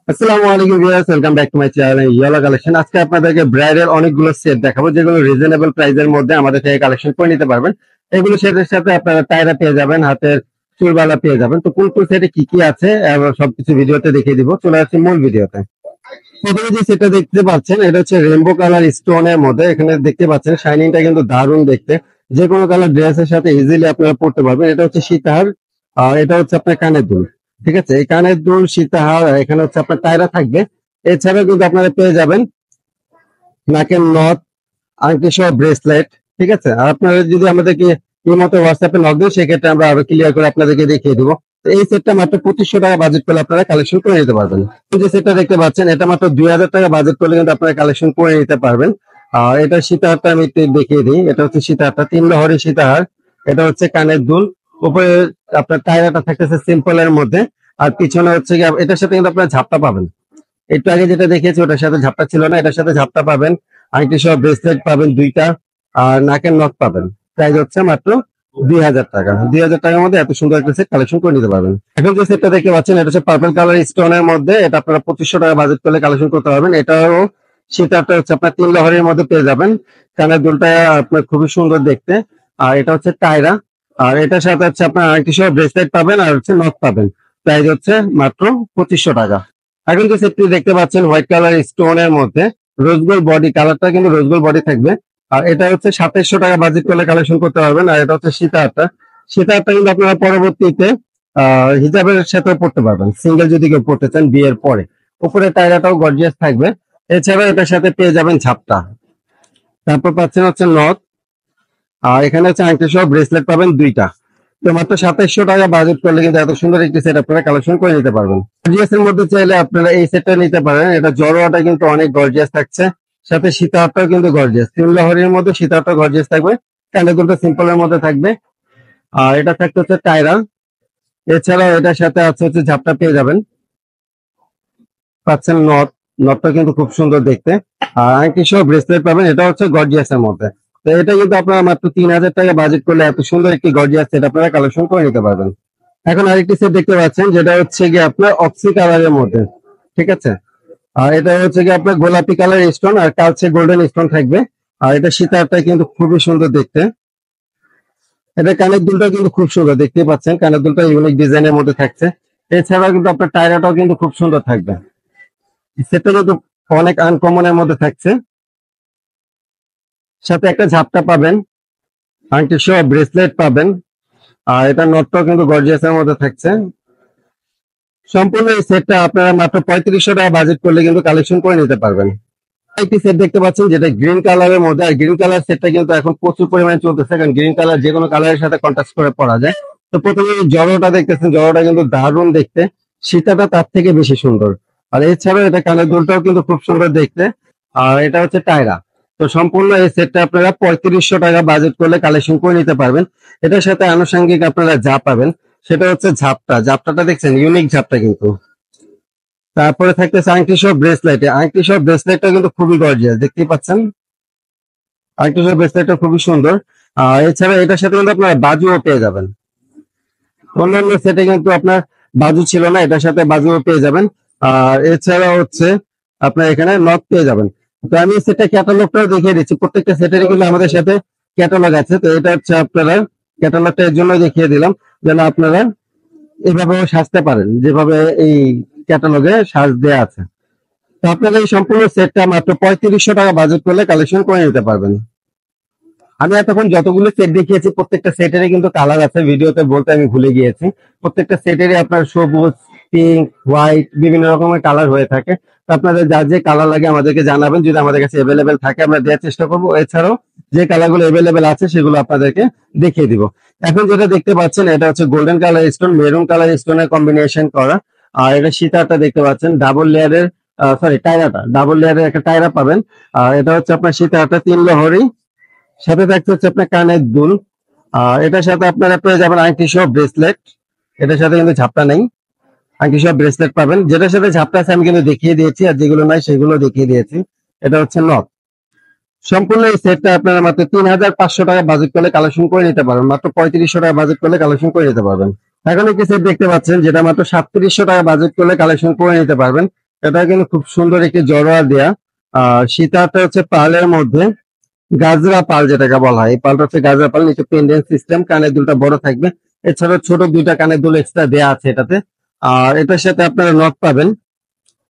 আসসালামু আলাইকুম viewers, welcome back to my channel yellow collection. আজকে আপনাদেরকে ব্রাইডাল অনেকগুলো সেট দেখাবো যেগুলো রিজনেবল প্রাইসের মধ্যে আমাদের থেকে কালেকশন করে নিতে পারবেন। এগুলো সেটের সাথে আপনারা টায়রা পেয়ে যাবেন, হাতের চুলবালা পেয়ে যাবেন। তো কোন কোন সেটে কি কি আছে এবং সবকিছু ভিডিওতে দেখিয়ে দিব। চলে আসছি মূল ভিডিওতে। প্রথমে যে সেটটা দেখতে পাচ্ছেন এটা হচ্ছে রেইনবো কালার স্টোনের মধ্যে। এখানে দেখতে পাচ্ছেন শাইনিংটা কিন্তু দারুণ দেখতে। যে কোনো কালার ড্রেসের সাথে ইজিলি আপনারা পড়তে পারবেন। এটা হচ্ছে সীতাহার, আর এটা হচ্ছে আপনার কানের দুল। ঠিক আছে, এই কানের দুল সীতাহার, আর এখানে হচ্ছে আপনার টায়রা থাকবে। এছাড়াও কিন্তু আপনারা পেয়ে যাবেন নাকের নথ, আংটি সহ ব্রেসলেট। ঠিক আছে, আর আপনারা যদি আমাদেরকে এই মতো হোয়াটসঅ্যাপে নক দেন সেক্ষেত্রে আমরা আরো ক্লিয়ার করে আপনাদেরকে দেখিয়ে দিব। তো এই সেটটা মাত্র 2500 টাকা বাজেট করলে আপনারা কালেকশন করে নিতে পারবেন। যে সেটটা দেখতে পাচ্ছেন এটা মাত্র 2000 টাকা বাজেট করলে কিন্তু আপনারা কালেকশন করে নিতে পারবেন। আর এটা সীতাহারটা আমি একটু দেখিয়ে দিই। এটা হচ্ছে সীতাহারটা, 3 লহরি সীতাহার। এটা হচ্ছে কানের দুল। উপরে আপনার টায়রাটা থাকতেছে সিম্পল এর মধ্যে। আর পিছনে হচ্ছে গিয়ে এটার সাথে কিন্তু আপনারা ঝাপটা পাবেন। একটু আগে যেটা দেখিয়েছি ওটার সাথে ঝাপটা ছিল না, এটার সাথে ঝাপটা পাবেন। আংটি সহ ব্রেসলেট পাবেন দুইটা, আর নাকের নথ পাবেন। প্রাইস হচ্ছে মাত্র 2000 টাকা। 2000 টাকার মধ্যে এত সুন্দর একটা সেট কালেকশন করে নিতে পারবেন। এখন যে সেটটা দেখতে পাচ্ছেন এটা হচ্ছে পার্পল কালার স্টোনের মধ্যে। এটা আপনারা 2500 টাকা বাজেট করলে কালেকশন করতে পারবেন। এটাও সেটাটা হচ্ছে আপনার 3 লহরের মধ্যে পেয়ে যাবেন। কানের দুলটা আপনার খুবই সুন্দর দেখতে। আর এটা হচ্ছে টায়রা। আর এটার সাথে হচ্ছে আপনার আংটি সহ ব্রেসলেট পাবেন, আর হচ্ছে নথ পাবেন। প্রাইস হচ্ছে মাত্র 2500 টাকা। এখন যে সেটটি দেখতে পাচ্ছেন হোয়াইট কালার স্টোনের মধ্যে, রোজগোল্ড বডি, কালারটা কিন্তু রোজগোল্ড বডি থাকবে। আর এটা হচ্ছে 2700 টাকা বাজেট করলে কালেকশন করতে পারবেন। আর এটা হচ্ছে সীতাহারটা। সীতাহারটা কিন্তু আপনারা পরবর্তীতে হিজাবের সাথেও পড়তে পারবেন, সিঙ্গেল যদি কেউ পড়তে চান বিয়ের পরে। উপরে টায়রাটাও গর্জিয়াস থাকবে। এছাড়াও এটার সাথে পেয়ে যাবেন ঝাপটা। তারপর পাচ্ছেন হচ্ছে নথ, আর এখানে হচ্ছে আংটি সহ ব্রেসলেট পাবেন দুইটা। তো মাত্র 2700 টাকা বাজেট করলে কিন্তু এত সুন্দর একটি সেট আপনারা কালেকশন করে নিতে পারবেন। গর্জিয়াস এর মধ্যে চাইলে আপনারা এই সেটটা নিতে পারেন। এটা জড়োয়াটা কিন্তু অনেক গর্জিয়াস থাকছে, সাথে সীতাহারটাও কিন্তু গর্জিয়াস। 3 লহরির মধ্যে সীতাহারটা গর্জিয়াস থাকবে, কানের দুলটা সিম্পল এর মধ্যে থাকবে। আর এটা থাকতে হচ্ছে টায়রা। এছাড়াও এটার সাথে আছে হচ্ছে ঝাপটা পেয়ে যাবেন, পাচ্ছেন নথ। নথটা কিন্তু খুব সুন্দর দেখতে। আর আংটি সহ ব্রেসলেট পাবেন, এটা হচ্ছে গর্জিয়াস এর মধ্যে। তো এটা কিন্তু আপনারা মাত্র 3000 টাকা বাজেট করলে এত সুন্দর একটি গর্জিয়াস সেট আপনারা কালেকশন করে নিতে পারবেন। এখন আরেকটি সেট দেখতে পাচ্ছেন যেটা হচ্ছে গিয়ে আপনার অক্সি কালারের মধ্যে। ঠিক আছে, আর এটা হচ্ছে গিয়ে আপনার গোলাপি কালার স্টোন আর কালচে গোল্ডেন স্টোন থাকবে। আর এটা সীতাহারটা কিন্তু খুবই সুন্দর দেখতে। এটা কানের দুলটা কিন্তু খুব সুন্দর দেখতে পাচ্ছেন, কানের দুলটা ইউনিক ডিজাইনের মধ্যে থাকছে। এছাড়াও কিন্তু আপনার টায়রাটাও কিন্তু খুব সুন্দর থাকবে। সেটা কিন্তু অনেক আনকমন এর মধ্যে থাকছে। সাথে একটা ঝাপটা পাবেন, আংটি সহ ব্রেসলেট পাবেন। আর এটা নটটাও কিন্তু গর্জিয়াস এর মধ্যে থাকছে। সম্পূর্ণ এই সেটটা আপনারা মাত্র 3500 টাকা বাজেট করলে কিন্তু কালেকশন করে নিতে পারবেন। একটি সেট দেখতে পাচ্ছেন যেটা গ্রিন কালারের মধ্যে। আর গ্রিন কালার সেটটা কিন্তু এখন প্রচুর পরিমাণে চলতেছে, কারণ গ্রিন কালার যে কোনো কালারের সাথে কন্ট্রাস্ট করে পরা যায়। তো প্রথমে জড়োটা দেখতেছেন, জড়োটা কিন্তু দারুণ দেখতে, সীতাটা তার থেকে বেশি সুন্দর। আর এছাড়াও এটা কানের দুলটাও কিন্তু খুব সুন্দর দেখতে। আর এটা হচ্ছে টায়রা। তো সম্পূর্ণ এই সেটটা আপনারা 3500 টাকা বাজেট করলে কালেকশন করে নিতে পারবেন। এটার সাথে আনুষঙ্গিক আপনারা যা পাবেন সেটা হচ্ছে ঝাপটা। ঝাপটাটা দেখছেন, ইউনিক ঝাপটা কিন্তু। তারপরে থাকতেছে আংটি সহ ব্রেসলেট। আংটি সহ ব্রেসলেটটা কিন্তু খুবই গর্জিয়াস দেখতেই পাচ্ছেন। আংটি সহ ব্রেসলেটটা খুবই সুন্দর। আর এছাড়া এটার সাথে কিন্তু আপনার বাজুও পেয়ে যাবেন। অন্যান্য সেটে কিন্তু আপনার বাজু ছিল না, এটার সাথে বাজুও পেয়ে যাবেন। আর এছাড়া হচ্ছে আপনার এখানে নক পেয়ে যাবেন। তো আমি সেটা ক্যাটালগটাও দেখিয়ে দিচ্ছি। প্রত্যেকটা সেটেরই কিন্তু আমাদের সাথে ক্যাটালগ আছে। তো এটা হচ্ছে আপনারা ক্যাটালগটা এর জন্য দেখিয়ে দিলাম, যেন আপনারা এভাবে সাজতে পারেন যেভাবে এই ক্যাটালগে সাজ দেয়া আছে। তো আপনারা এই সম্পূর্ণ সেটটা মাত্র 3500 টাকা বাজেট করলে কালেকশন করে নিতে পারবেন। আমি এতক্ষণ যতগুলো সেট দেখিয়েছি প্রত্যেকটা সেটেরই কিন্তু কালার আছে, ভিডিওতে বলতে আমি ভুলে গিয়েছি। প্রত্যেকটা সেটেরই আপনার সবুজ, পিঙ্ক, হোয়াইট বিভিন্ন রকমের কালার হয়ে থাকে। তো আপনাদের যার যে কালার লাগে আমাদেরকে জানাবেন, যদি আমাদের কাছে অ্যাভেলেবেল থাকে আমরা দেওয়ার চেষ্টা করবো। এছাড়াও যে কালারগুলো অ্যাভেলেবেল আছে সেগুলো আপনাদেরকে দেখিয়ে দিব। এখন যেটা দেখতে পাচ্ছেন এটা হচ্ছে golden colour stone, maroon colour স্টোনের কম্বিনেশন করা। আর এটা সীতাটা দেখতে পাচ্ছেন ডাবল লেয়ারের, সরি টায়রাটা ডাবল লেয়ারের একটা টায়রা পাবেন। আর এটা হচ্ছে আপনার সীতাটা 3 লহরি, সাথে থাকতে হচ্ছে আপনার কানের দুল। আর এটার সাথে আপনারা পেয়ে যাবেন আংটি সহ ব্রেসলেট। এটার সাথে কিন্তু ঝাপটা নেই, আংটি সহ ব্রেসলেট পাবেন। যেটার সাথে ঝাপটা আছে আমি কিন্তু দেখিয়ে দিয়েছি, আর যেগুলো নাই সেগুলো দেখিয়ে দিয়েছি। এটা হচ্ছে নথ। সম্পূর্ণ এই সেটটা আপনারা মাত্র 3500 টাকা বাজেট করলে কালেকশন করে নিতে পারবেন। মাত্র 3500 টাকা বাজেট করলে কালেকশন করে নিতে পারবেন। এখন একটি সেট দেখতে পাচ্ছেন যেটা মাত্র 3700 টাকা বাজেট করলে কালেকশন করে নিতে পারবেন। এটা কিন্তু খুব সুন্দর একটি জড়োয়া দেয়া। সীতাটা হচ্ছে পালের মধ্যে গাজরা পাল যেটাকে বলা হয়, এই পালটা হচ্ছে গাজরা পাল, নিচে পেন্ডেন্ট সিস্টেম, কানের দুলটা বড় থাকবে। এছাড়া ছোট দুইটা কানের দুল এক্সট্রা দেয়া আছে এটাতে। আর এটার সাথে আপনারা নথ পাবেন,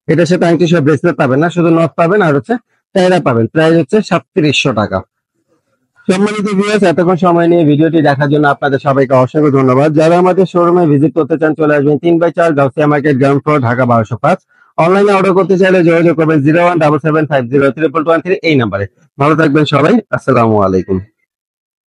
এটার সাথে আংটি সহ ব্রেসলেট পাবেন না, শুধু নথ পাবেন আর হচ্ছে টায়রা পাবেন। প্রাইস হচ্ছে 3700 টাকা। সম্মানিত ভিউয়ার্স, এতক্ষণ সময় নিয়ে ভিডিওটি দেখার জন্য আপনাদের সবাইকে অসংখ্য ধন্যবাদ। যারা আমাদের শোরুমে ভিজিট করতে চান চলে আসবেন 3/4 Gausia market, ground floor, Dhaka 1205। অনলাইনে অর্ডার করতে চাইলে যোগাযোগ করবেন 01775021213 এই নাম্বারে। ভালো থাকবেন সবাই, আসসালামু আলাইকুম।